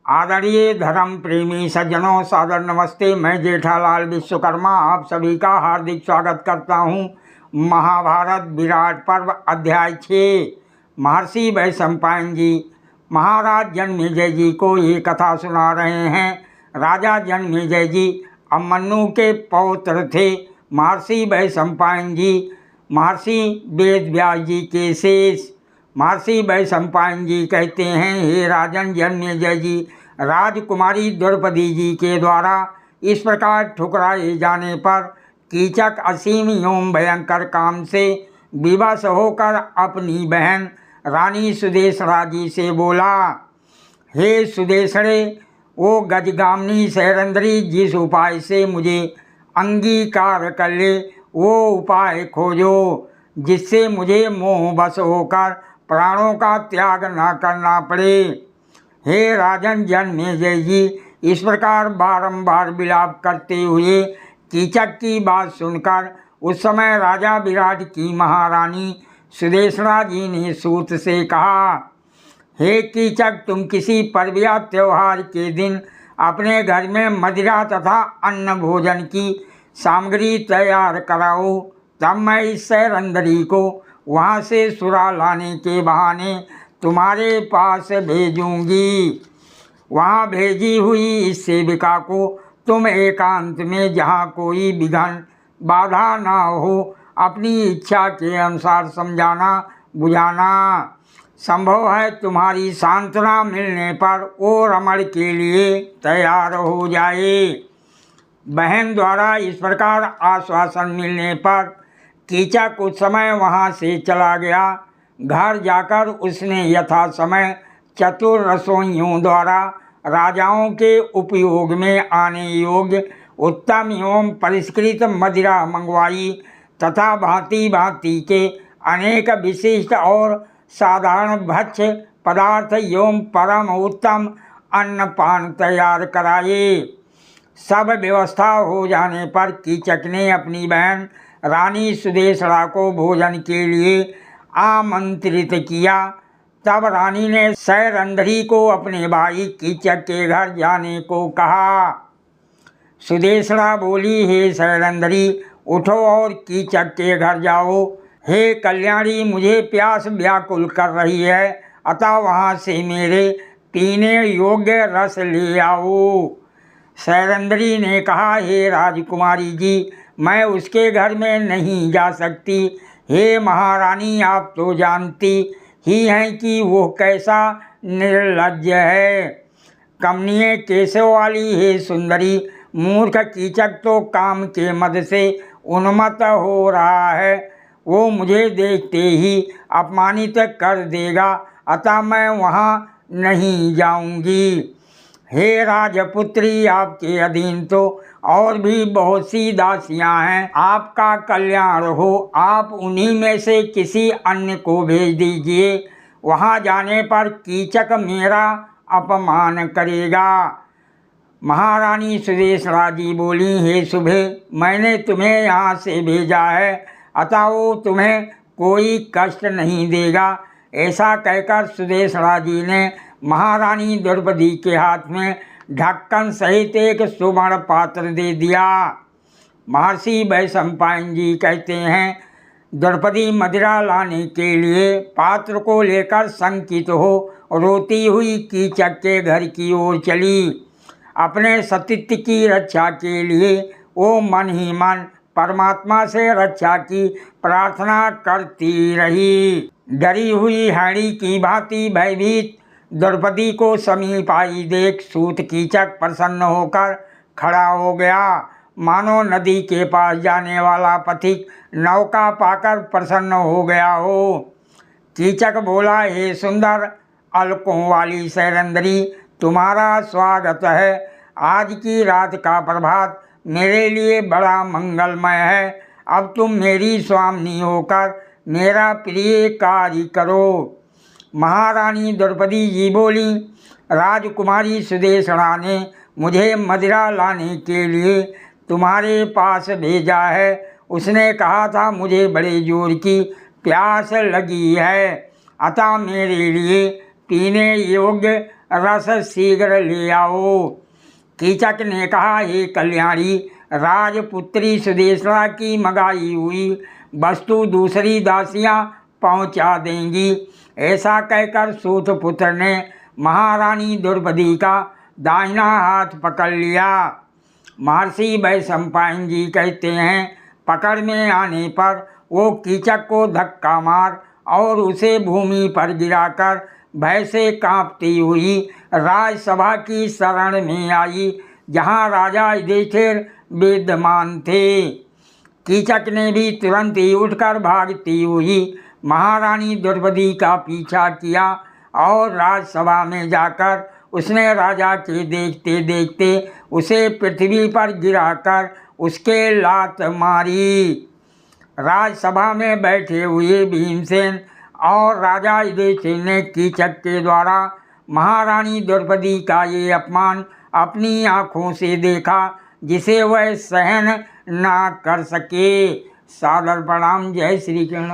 आदरणीय धर्म प्रेमी सज्जनों, सादर नमस्ते। मैं जेठालाल विश्वकर्मा आप सभी का हार्दिक स्वागत करता हूँ। महाभारत विराट पर्व अध्याय 6। महर्षि वैशंपायन जी महाराज जन्मेजय जी को ये कथा सुना रहे हैं। राजा जन्मेजय जी अभिमन्यु के पौत्र थे। महर्षि वैशंपायन जी महर्षि वेदव्यास जी के शेष। महर्षि वैशंपायन जी कहते हैं, हे राजन जन्मेजय जी, राजकुमारी द्रौपदी जी के द्वारा इस प्रकार ठुकराए जाने पर कीचक असीम एवं भयंकर काम से विवश होकर अपनी बहन रानी सुदेशना जी से बोला, हे सुदेशणे, वो गजगामिनी सैरंध्री जिस उपाय से मुझे अंगीकार कर ले वो उपाय खोजो, जिससे मुझे मोहवश होकर प्राणों का त्याग न करना पड़े। हे राजन जन्मेजय जी, इस प्रकार बारंबार विलाप करते हुए कीचक की बात सुनकर उस समय राजा विराट की महारानी सुदेशना जी ने सूत से कहा, हे कीचक, तुम किसी पर्व या त्योहार के दिन अपने घर में मदिरा तथा अन्न भोजन की सामग्री तैयार कराओ, तब मैं इस सैरंध्री को वहाँ से सुरा लाने के बहाने तुम्हारे पास भेजूंगी। वहाँ भेजी हुई इस सेविका को तुम एकांत में, जहाँ कोई विघ्न बाधा ना हो, अपनी इच्छा के अनुसार समझाना बुझाना। संभव है तुम्हारी सांत्वना मिलने पर वो रमण के लिए तैयार हो जाए। बहन द्वारा इस प्रकार आश्वासन मिलने पर कीचक उस समय वहाँ से चला गया। घर जाकर उसने यथा समय चतुर रसोइयों द्वारा राजाओं के उपयोग में आने योग्य उत्तम एवं परिष्कृत मदिरा मंगवाई तथा भांति भांति के अनेक विशिष्ट और साधारण भक्ष्य पदार्थ एवं परम उत्तम अन्न पान तैयार कराए। सब व्यवस्था हो जाने पर कीचक ने अपनी बहन रानी सुदेशना को भोजन के लिए आमंत्रित किया। तब रानी ने सैरंध्री को अपने भाई कीचक के घर जाने को कहा। सुदेशना बोली, हे सैरंध्री, उठो और कीचक के घर जाओ। हे कल्याणी, मुझे प्यास व्याकुल कर रही है, अतः वहाँ से मेरे पीने योग्य रस ले आओ। सैरंध्री ने कहा, हे राजकुमारी जी, मैं उसके घर में नहीं जा सकती। हे महारानी, आप तो जानती ही हैं कि वो कैसा निर्लज्ज है। कमनीय केशों वाली हे सुंदरी, मूर्ख कीचक तो काम के मद से उन्मत्त हो रहा है। वो मुझे देखते ही अपमानित कर देगा, अतः मैं वहाँ नहीं जाऊंगी। हे राजपुत्री, आपके अधीन तो और भी बहुत सी दासियां हैं। आपका कल्याण हो, आप उन्हीं में से किसी अन्य को भेज दीजिए। वहां जाने पर कीचक मेरा अपमान करेगा। महारानी सुदेशना जी बोली, हे शुभे, मैंने तुम्हें यहाँ से भेजा है, अतः वो तुम्हें कोई कष्ट नहीं देगा। ऐसा कहकर सुदेशना जी ने महारानी द्रौपदी के हाथ में ढक्कन सहित एक सुवर्ण पात्र दे दिया। महर्षि वैशंपायन जी कहते हैं, द्रौपदी मदिरा लाने के लिए पात्र को लेकर शंकित हो रोती हुई कीचक के घर की ओर चली। अपने सतीत्व की रक्षा के लिए वो मन ही मन परमात्मा से रक्षा की प्रार्थना करती रही। डरी हुई हंड़ी की भांति भयभीत द्रौपदी को समीप आई देख सूत कीचक प्रसन्न होकर खड़ा हो गया, मानो नदी के पास जाने वाला पथिक नौका पाकर प्रसन्न हो गया हो। कीचक बोला, हे सुंदर अलकों वाली सैरंध्री, तुम्हारा स्वागत है। आज की रात का प्रभात मेरे लिए बड़ा मंगलमय है। अब तुम मेरी स्वामिनी होकर मेरा प्रिय कार्य करो। महारानी द्रौपदी जी बोली, राजकुमारी सुदेशना ने मुझे मदिरा लाने के लिए तुम्हारे पास भेजा है। उसने कहा था मुझे बड़े जोर की प्यास लगी है, अतः मेरे लिए पीने योग्य रस शीघ्र ले आओ। कीचक ने कहा, हे कल्याणी, राजपुत्री सुदेशना की मंगाई हुई वस्तु दूसरी दासियां पहुंचा देंगी। ऐसा कहकर सूतपुत्र ने महारानी द्रौपदी का दाहिना हाथ पकड़ लिया। महर्षि वैशंपायन जी कहते हैं, पकड़ में आने पर वो कीचक को धक्का मार और उसे भूमि पर गिराकर भय से कांपती हुई राजसभा की शरण में आई, जहां राजा युधिष्ठिर विद्यमान थे। कीचक ने भी तुरंत ही उठकर भागती हुई महारानी द्रौपदी का पीछा किया और राजसभा में जाकर उसने राजा के देखते देखते उसे पृथ्वी पर गिराकर उसके लात मारी। राजसभा में बैठे हुए भीमसेन और राजा युधिष्ठिर ने कीचक के द्वारा महारानी द्रौपदी का ये अपमान अपनी आँखों से देखा, जिसे वह सहन ना कर सके। सादर प्रणाम। जय श्री कृष्ण।